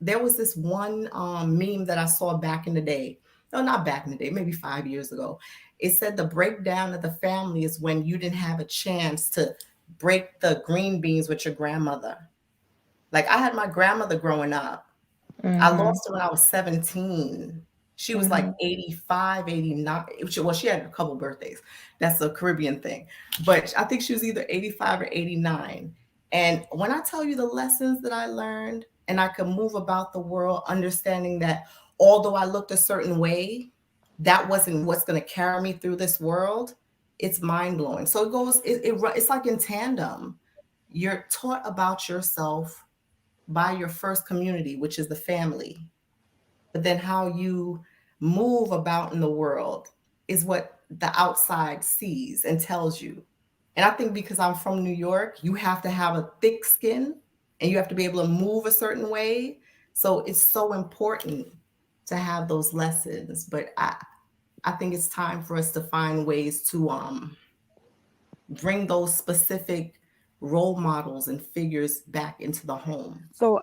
there was this one meme that I saw back in the day. No, not back in the day, maybe 5 years ago. It said the breakdown of the family is when you didn't have a chance to break the green beans with your grandmother. Like I had my grandmother growing up. I Mm-hmm. lost her when I was 17. She was like Mm-hmm. 85, 89. Well, she had a couple birthdays. That's a Caribbean thing. But I think she was either 85 or 89. And when I tell you the lessons that I learned, and I could move about the world understanding that although I looked a certain way, that wasn't what's going to carry me through this world. It's mind blowing. So it's like in tandem. You're taught about yourself by your first community, which is the family. But then how you move about in the world is what the outside sees and tells you. And I think because I'm from New York, you have to have a thick skin and you have to be able to move a certain way. So it's so important to have those lessons. But I think it's time for us to find ways to bring those specific role models and figures back into the home. So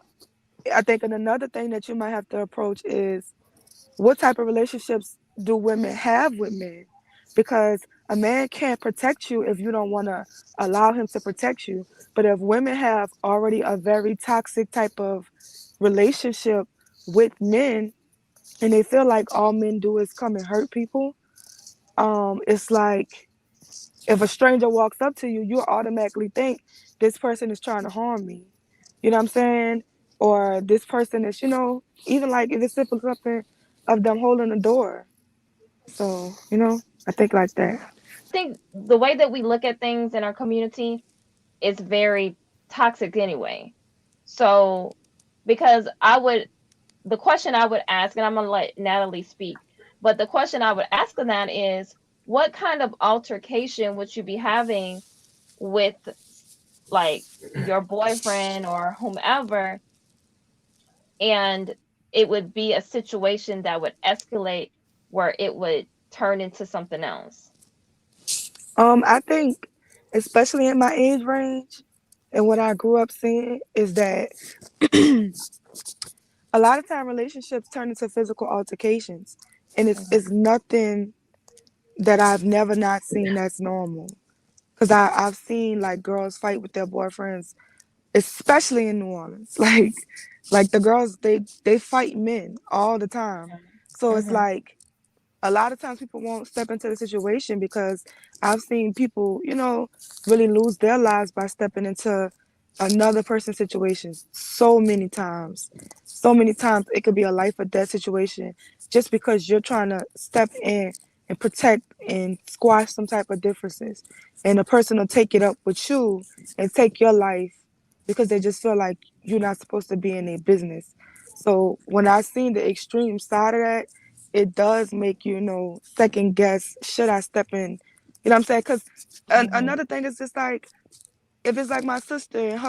I think another thing that you might have to approach is what type of relationships do women have with men? Because a man can't protect you if you don't want to allow him to protect you. But if women have already a very toxic type of relationship with men and they feel like all men do is come and hurt people, it's like if a stranger walks up to you, you automatically think this person is trying to harm me. You know what I'm saying? Or this person is, even like if it's simple something of them holding the door. So, I think like that. I think the way that we look at things in our community is very toxic anyway. So, because the question I would ask, and I'm going to let Natalie speak, but the question I would ask of that is, what kind of altercation would you be having with like your boyfriend or whomever, and it would be a situation that would escalate where it would turn into something else? I think, especially in my age range and what I grew up seeing, is that a lot of time relationships turn into physical altercations. And it's Hmm. nothing that I've never not seen that's normal. Because I've seen like girls fight with their boyfriends, especially in New Orleans. Like the girls, they fight men all the time. So it's Hmm. like a lot of times people won't step into the situation because I've seen people, really lose their lives by stepping into another person's situation so many times. So many times it could be a life or death situation just because you're trying to step in and protect and squash some type of differences. And a person will take it up with you and take your life because they just feel like you're not supposed to be in their business. So when I seen the extreme side of that, it does make you, second guess, should I step in? You know what I'm saying? Because Hmm. another thing is just like, if it's like my sister and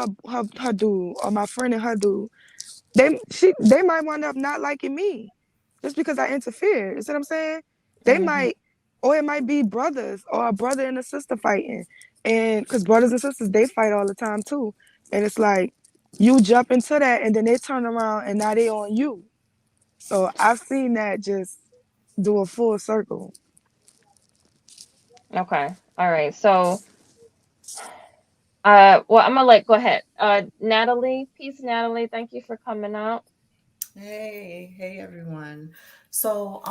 her dude, or my friend and her dude, they might wind up not liking me just because I interfere. You see what I'm saying? They Hmm. might, or it might be brothers or a brother and a sister fighting, and because brothers and sisters they fight all the time too, and it's like you jump into that and then they turn around and now they on you. So I've seen that just do a full circle. Okay. All right. So, well, I'm gonna go ahead. Natalie, peace, Natalie. Thank you for coming out. Hey everyone. So,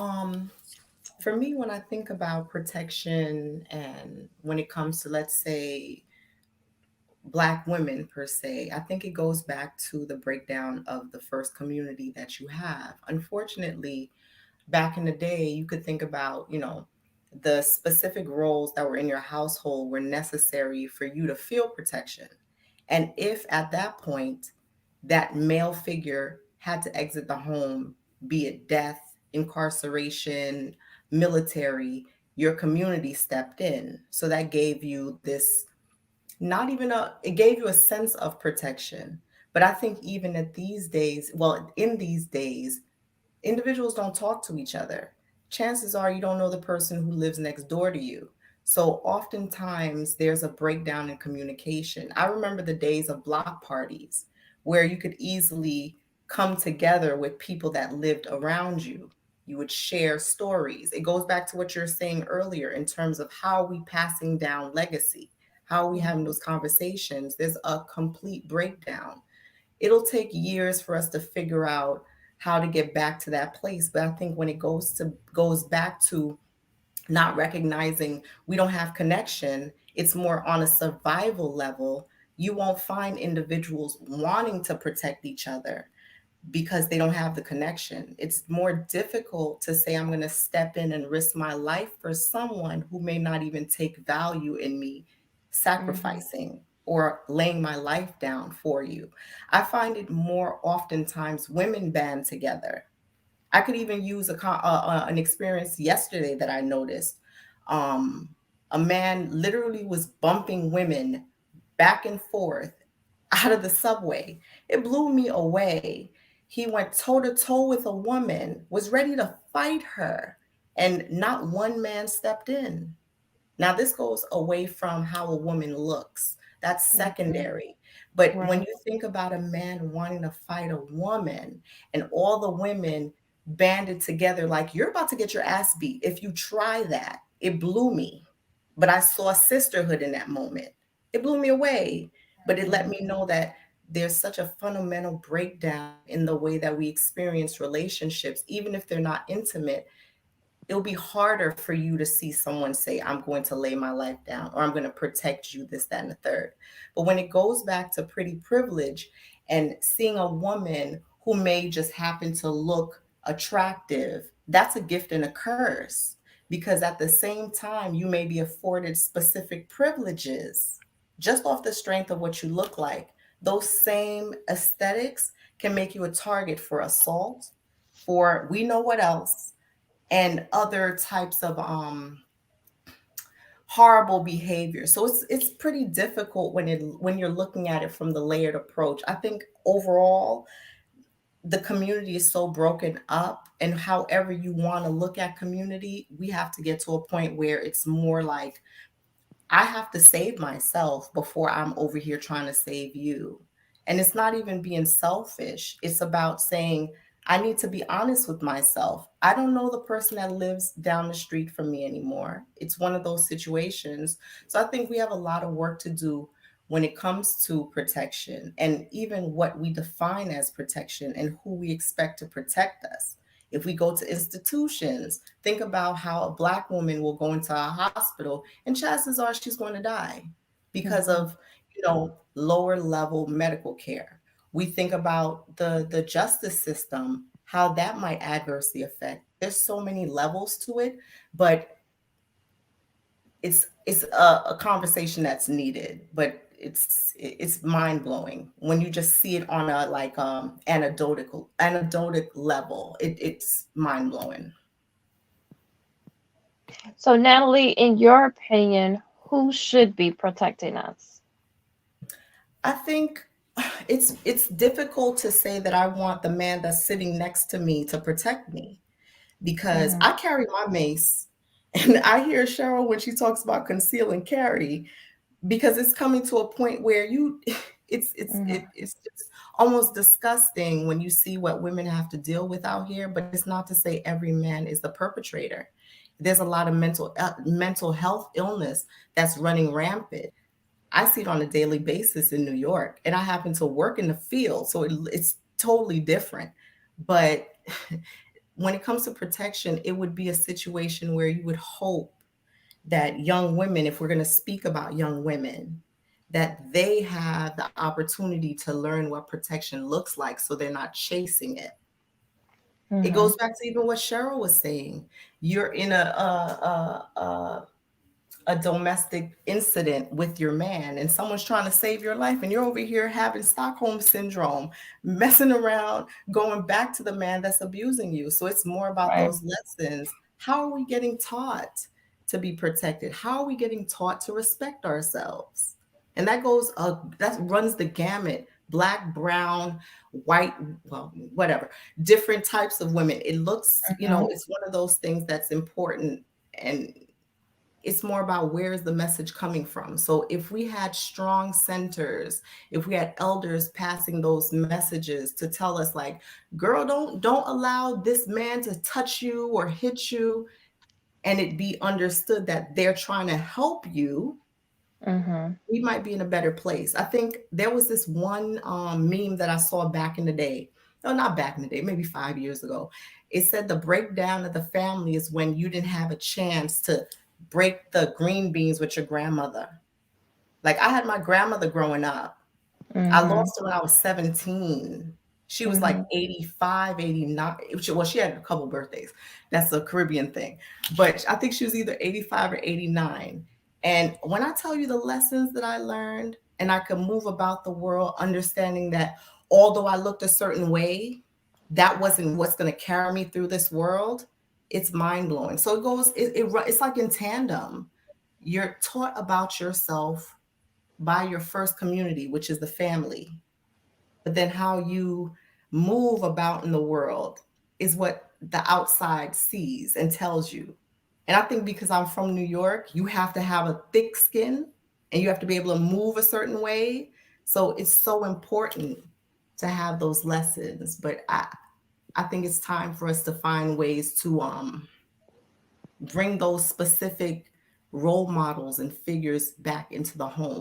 for me, when I think about protection and when it comes to, let's say, Black women per se, I think it goes back to the breakdown of the first community that you have. Unfortunately, back in the day, you could think about, the specific roles that were in your household were necessary for you to feel protection. And if at that point that male figure had to exit the home, be it death, incarceration, military, your community stepped in. So that gave you this, not even it gave you a sense of protection. But I think even at these days, well, in these days, individuals don't talk to each other. Chances are you don't know the person who lives next door to you. So oftentimes there's a breakdown in communication. I remember the days of block parties where you could easily come together with people that lived around you. You would share stories. It goes back to what you're saying earlier in terms of how we passing down legacy, how we having those conversations. There's a complete breakdown. It'll take years for us to figure out how to get back to that place. But I think when it goes back to not recognizing we don't have connection, it's more on a survival level. You won't find individuals wanting to protect each other because they don't have the connection. It's more difficult to say, I'm going to step in and risk my life for someone who may not even take value in me Mhm. sacrificing or laying my life down for you. I find it more oftentimes women band together. I could even use an experience yesterday that I noticed. Um, a man literally was bumping women back and forth out of the subway. It blew me away. He went toe to toe with a woman, was ready to fight her, and not one man stepped in. Now, this goes away from how a woman looks. That's Mhm. secondary. But when Right. you think about a man wanting to fight a woman and all the women banded together, like you're about to get your ass beat if you try that, it blew me. But I saw sisterhood in that moment. It blew me away, but it let Mhm. me know that there's such a fundamental breakdown in the way that we experience relationships, even if they're not intimate. It'll be harder for you to see someone say, I'm going to lay my life down or I'm going to protect you, this, that, and the third. But when it goes back to pretty privilege and seeing a woman who may just happen to look attractive, that's a gift and a curse. Because at the same time, you may be afforded specific privileges just off the strength of what you look like. Those same aesthetics can make you a target for assault, for we know what else, and other types of horrible behavior. So it's pretty difficult when you're looking at it from the layered approach. I think overall the community is so broken up, and however you want to look at community, we have to get to a point where it's more like I have to save myself before I'm over here trying to save you. And it's not even being selfish. It's about saying, I need to be honest with myself. I don't know the person that lives down the street from me anymore. It's one of those situations. So I think we have a lot of work to do when it comes to protection and even what we define as protection and who we expect to protect us. If we go to institutions, think about how a Black woman will go into a hospital and chances are she's going to die because Mhm. of, lower level medical care. We think about the justice system, how that might adversely affect. There's so many levels to it, but it's a conversation that's needed, but it's mind blowing when you just see it on a like anecdotic level. It's mind blowing. So, Natalie, in your opinion, who should be protecting us? I think it's difficult to say that I want the man that's sitting next to me to protect me because Mhm. I carry my mace. And I hear Cheryl when she talks about conceal and carry, because it's coming to a point where you Mhm. it's just almost disgusting when you see what women have to deal with out here. But it's not to say every man is the perpetrator. There's a lot of mental health illness that's running rampant. I see it on a daily basis in New York, and I happen to work in the field, so it's totally different. But when it comes to protection, it would be a situation where you would hope that young women, if we're going to speak about young women, that they have the opportunity to learn what protection looks like so they're not chasing it. It Mhm. goes back to even what Cheryl was saying. You're in a domestic incident with your man and someone's trying to save your life and you're over here having Stockholm syndrome, messing around, going back to the man that's abusing you. So it's more about Right. those lessons. How are we getting taught to be protected? How are we getting taught to respect ourselves? And that runs the gamut. Black, brown, white, well, whatever, different types of women. It looks, Mhm. it's one of those things that's important. And it's more about where is the message coming from. So if we had strong centers, if we had elders passing those messages to tell us like, girl, don't allow this man to touch you or hit you, and it be understood that they're trying to help you, we might be in a better place. I think there was this one meme that I saw back in the day. No, not back in the day, maybe 5 years ago. It said the breakdown of the family is when you didn't have a chance to break the green beans with your grandmother. Like I had my grandmother growing up. I lost her when I was 17. She was like 85, 89. Well, she had a couple birthdays. That's a Caribbean thing. But I think she was either 85 or 89. And when I tell you the lessons that I learned, and I could move about the world understanding that although I looked a certain way, that wasn't what's going to carry me through this world. It's mind blowing. So it's like in tandem. You're taught about yourself by your first community, which is the family. But then how you move about in the world is what the outside sees and tells you. And I think because I'm from New York, you have to have a thick skin and you have to be able to move a certain way. So it's so important to have those lessons. But I think it's time for us to find ways to bring those specific role models and figures back into the home.